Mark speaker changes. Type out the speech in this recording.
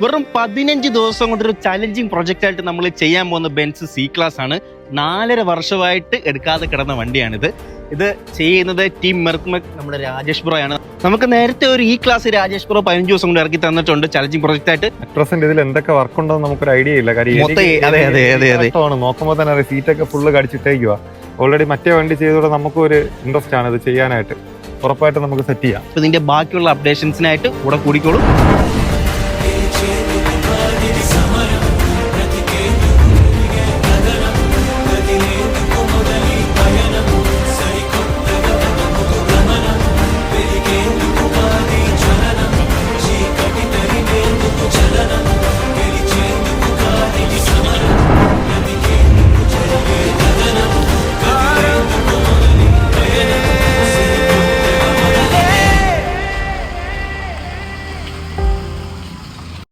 Speaker 1: വെറും 15 ദിവസം കൊണ്ടൊരു ചലഞ്ചിങ് പ്രൊജക്റ്റ് ആയിട്ട് നമ്മൾ ചെയ്യാൻ പോകുന്ന ബെൻസ് സി ക്ലാസ് ആണ്. 4.5 വർഷമായിട്ട് എടുക്കാതെ കിടന്ന വണ്ടിയാണിത്. ഇത് ചെയ്യുന്നത് ടീം മെർക്കുമെക് നമ്മുടെ രാജേഷ് ബ്രോ ആണ്. നമുക്ക് നേരത്തെ ഒരു ഈ ക്ലാസ് രാജേഷ് ബ്രോ 15 ദിവസം കൊണ്ട് ഇറക്കി തന്നിട്ടുണ്ട് ചലഞ്ചിങ് പ്രൊജക്റ്റ് ആയിട്ട്.
Speaker 2: പ്രസന്റ് ഇതിൽ എന്തൊക്കെ വർക്ക് ഉണ്ടോ നമുക്കൊരു ഐഡിയ ഇല്ല. നോക്കുമ്പോൾ തന്നെ സീറ്റൊക്കെ ഫുള്ള് കടിച്ചിട്ടേക്കുക. ഓൾറെഡി മറ്റേ വണ്ടി ചെയ്തോടെ നമുക്കൊരു ഇൻട്രസ്റ്റ് ആണ് ഇത് ചെയ്യാനായിട്ട്. ഉറപ്പായിട്ട് നമുക്ക് സെറ്റ് ചെയ്യാം.
Speaker 1: ഇതിന്റെ ബാക്കിയുള്ള അപ്ഡേഷൻസിനായിട്ട് കൂടെ കൂടിക്കോളും.